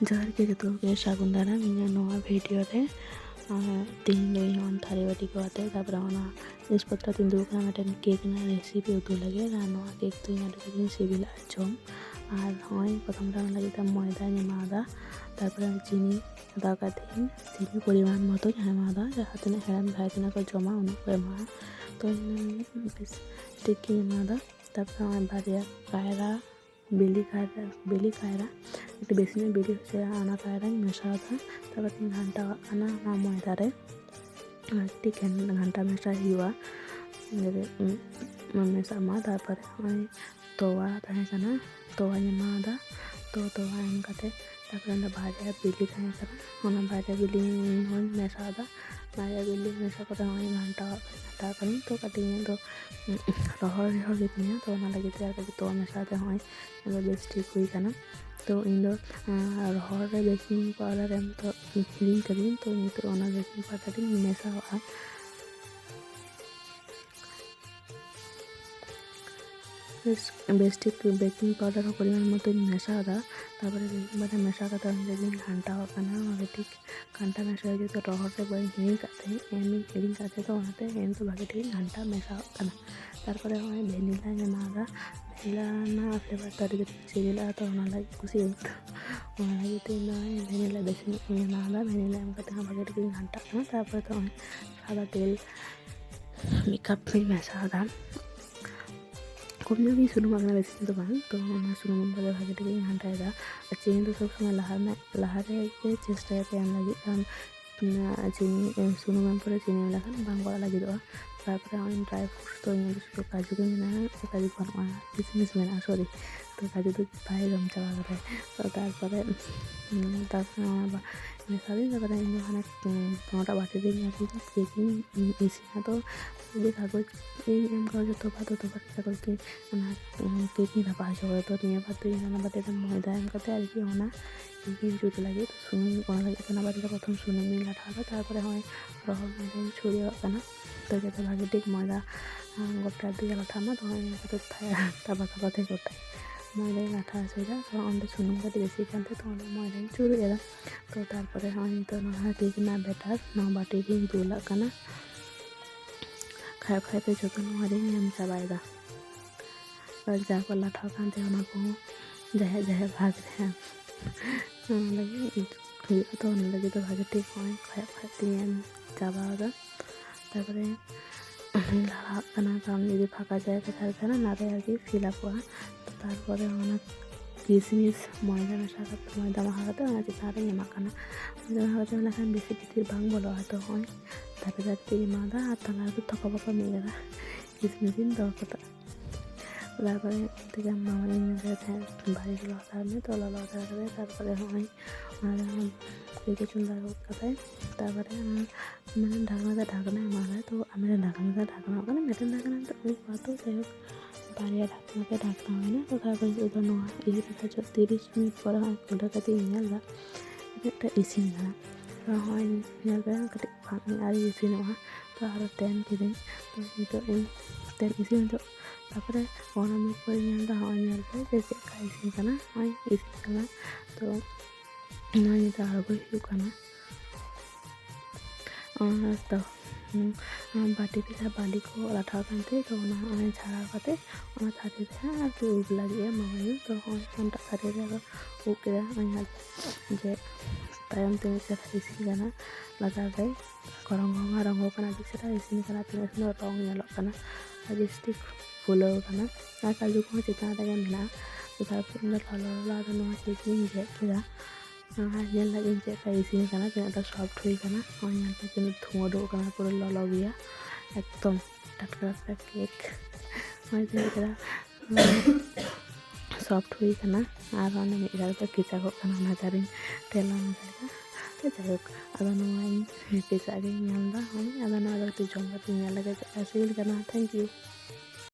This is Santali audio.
ᱡᱚᱦᱟᱨ ᱜᱮ ᱡᱚᱛᱚ ᱜᱮ ᱥᱟᱹᱜᱩᱱ ᱫᱟᱨᱟᱢ ᱤᱧᱟᱹᱜ ᱱᱚᱣᱟ ᱵᱷᱤᱰᱤᱭᱳ ᱨᱮ ᱛᱮᱦᱮᱧ ᱫᱚ ᱤᱧ ᱛᱷᱟᱹᱨᱤ ᱵᱟᱹᱴᱤ ᱠᱚ ᱟᱛᱮ ᱛᱟᱨᱯᱚᱨᱮ ᱚᱱᱟ ᱡᱤᱱᱤᱥ ᱯᱚᱛᱨᱚ ᱛᱤᱧ ᱫᱩᱲᱩᱵ ᱠᱟᱱᱟ ᱢᱤᱫᱴᱮᱱ ᱠᱮᱠ ᱨᱮᱱᱟᱜ ᱨᱮᱥᱤᱯᱤ ᱩᱛᱩ ᱞᱟᱹᱜᱤᱫ ᱟᱨ ᱱᱚᱣᱟ ᱠᱮᱠ ᱫᱚ ᱤᱧ ᱟᱹᱰᱤ ᱠᱟᱡᱟᱠᱤᱧ ᱥᱤᱵᱤᱞᱟ ᱡᱚᱢ ᱟᱨ ᱱᱚᱜᱼᱚᱭ ᱯᱨᱚᱛᱷᱚᱢ ᱨᱮ ᱚᱱᱟ ᱞᱟᱹᱜᱤᱫ ᱛᱮ ᱢᱚᱭᱫᱟᱧ ᱮᱢᱟᱣᱟᱫᱟ ᱛᱟᱨᱯᱚᱨᱮ ᱪᱤᱱᱤ ᱦᱟᱛᱟᱣ ᱠᱟᱛᱮᱧ ᱪᱤᱱᱤ ᱯᱚᱨᱤᱢᱟᱱ ᱢᱚᱛᱚᱧ ᱮᱢᱟᱣᱟᱫᱟ ᱡᱟᱦᱟᱸ ᱛᱤᱱᱟᱹᱜ ᱦᱮᱲᱮᱢ ᱡᱟᱦᱟᱸ ᱛᱤᱱᱟᱹᱜ ᱠᱚ ᱡᱚᱢᱟ ᱩᱱᱟᱹᱜ ᱠᱚ ᱮᱢᱟᱜᱼᱟ ᱛᱚ ᱤᱧ ᱵᱮᱥ ᱴᱷᱤᱠ ᱜᱤᱧ ᱮᱢᱟᱣᱟᱫᱟ ᱛᱟᱨᱯᱚᱨᱮ ᱱᱚᱜᱼᱚᱭ ᱵᱟᱨᱭᱟ ᱠᱟᱭᱨᱟ ᱵᱤᱞᱤ ᱠᱟᱭᱨᱟ একটু বেশি নিয়ে বিলি হচ্ছে আনা কায়রাই মেশাওয়াদা তারপর ঘান্টাওয়াᱜ ᱠᱟᱱᱟ ᱚᱱᱟ ময়দা ᱨᱮ ᱴᱷᱤᱠ ঘান্টা মেশাই ᱦᱩᱭᱩᱜᱼᱟ ᱢᱮᱥᱟᱜ ᱢᱟ ᱛᱟᱨᱯᱚᱨᱮ ᱱᱚᱜᱼᱚᱭ ᱛᱚᱣᱟ ᱛᱟᱦᱮᱸ ᱠᱟᱱᱟ ᱛᱚᱣᱟᱧ ᱮᱢᱟᱣᱟᱫᱟ ᱛᱚᱣᱟ ᱮᱢ ᱠᱟᱛᱮ ᱛᱟᱨᱯᱚᱨᱮ ᱚᱸᱰᱮ ᱵᱟᱨᱭᱟ ᱵᱤᱞᱤ ᱛᱟᱦᱮᱸ ᱠᱟᱱᱟ ᱚᱱᱟ ᱵᱟᱨᱭᱟ ᱵᱤᱞᱤ ᱦᱚᱸᱧ ᱢᱮᱥᱟᱣᱟᱫᱟ ᱵᱟᱨᱭᱟ ᱵᱤᱞᱤ ᱢᱮᱥᱟ ᱠᱟᱛᱮ ᱱᱚᱜᱼᱚᱭ ᱜᱷᱟᱱᱴᱟᱣᱟᱜ ᱠᱟᱹᱱᱟᱹᱧ ᱛᱚ ᱠᱟᱹᱴᱤᱡ ᱤᱧᱟᱹᱜ ᱫᱚ ᱨᱚᱦᱚᱲ ᱜᱮᱛᱤᱧᱟ ᱛᱚ ᱚᱱᱟ ᱞᱟᱹᱜᱤᱫ ᱛᱮ ᱟᱨ ᱠᱟᱹᱴᱤᱡ ᱛᱚᱣᱟ ᱢᱮᱥᱟ ᱠᱟᱛᱮ ᱱᱚᱜᱼᱚᱭ ᱵᱮᱥ ᱴᱷᱤᱠ ᱦᱩᱭ ᱠᱟᱱᱟ तो इन रहर रे बेकिंग पाउडर एम तो हिरिंग करी तो नितोग ओना बेकिंग पाउडर इन मेसावा बेस ठीक बेकिंग पाउडर परिमाण मतो मेसादा तारपरे बेकिंग पाउडर मेसा कते ओंदे घांटावा काना भागे ठीक घांटा मेसा हो तो रहर रे बई हिरिंग काते हिरिंग काते तो ओनाते एम तो भागे ठीक घांटा मेसावा काना तारपरे ओय भेनिला एमादा भेनिला ना फ्लेवर तो अड़ी सिबिला तो ओना लागी कुसी ओना लागी तो भेनिला बेसी एमादा भेनिला एम काते भागे ठीक घांटा काना तारपरे तो सादा तेल एक कप मेसादा खूब जो भी सुनूम आगना बेसी तो बांग तो ओना सुनूम बदे भागे ठीक घांटायदा चीनी तो सब समय लहा रे चेष्टा पे एम लगी कारण चीनी सुनूम एम पर चीनी एम लखान बांग बड़ा लगिदोआ तारपरे ओन ड्राई फ्रूट्स तो इन शुधु काजू के मेना काजू बानुआ किसमिस मेना सॉरी तो काजू तो बाय जम चाबा करे तो तारपरे मेसा दी तारपरे इन हाने पनोटा बाटी दी केक इसिना तो ये कागज एम कागज तो बात कागज के केक नी रपा हजो तो निया बात इन बाटे मैदा एम कते आर की ओना केक जुत लगे तो सुनुम ओना लगे ओना बाटे प्रथम सुनुम लाठा तारपरे होय रहर मैदा छुरिया काना तो जाते भागे ठीक मैदा गोटा दिए लाठा तो तो ताबा थे गोटा मैदा लाठा आसोदा तो अंदर सुनुम कटे बेसी कानते तो मैदा चुरुएदा तो तारपरे होय तो ना केक ना बेटार ना बाटी दी दुला काना खाए खाए पे जो नोरी एम चाबायदा और जाको लाठा कानते ओना को जहे जहे भाग रहे लगे तो लगे तो भागे ठीक होय खाए खाए ते एम चाबादा तारपरे लाड़ा काना कारण यदि फाँका जायगा थाके ना आगे फिल आपा तो तारपरे ओना किसमिस मैदा मेशा कते मैदा माखा कते ओना चेतान रे एमा काना मैदा माखा कते लेखान बेसी भितिर बांग बोलोआ तो होय धापे धापे एमादा आर ताला रे थका बका मिलेदा किसमिस इन दो कते तारपरे तेगा मामा इन जाते भाई लगा में तो लगा करे तारपरे होय ओना केक चुंदा कते तारपरे मैंने ढाकना एमादा तो आमे ढाकना काना मेटन ढाकना तो ओई बातो जाय बारिया ढाकना के ढाकना है ना तो तारपरे उधर नोआ इजी का जो 30 मिनट पर खुला कते इनेला এটা ইসিন না তো হয় নেবে কটে ফাঁকি আর ইসিন ওয়া তো আর তেল দিই তো এই তেল ইসিন তো তারপরে গরম করে নিয়ে হয় নেবে যে ইসিন কানা হয় ইসিন কানা তো না এটা আর বই কানা तो बाटी पे बाली को लाठा कानते तो झाड़ा काते थारी रे उब लगे मामायू तो घंटा थारी रे उब के जे तायम ते चेहरा इसिन काना लगा रे रंगो काना चेहरा इसिन काना तीन रंग नेलो काना बेस्टिक फुलो काना आ काजू को चेतान रे मेना तो तारपर लाला नो केक इन जे केदा ये लगे चेका इसिन काना तीन सॉफ्ट हुई काना और यहाँ पे तीन धुआं दो काना पूरा ललो गया एकदम टटका केक और तीन सॉफ्ट हुई काना और ओने मिराल पे किचा को काना ना जारिन तेला ना जाएगा तो जायक आदा नोई पिज्जा के नियम दा हम आदा ना तो जम का नियम लगे ऐसे ही करना थैंक यू।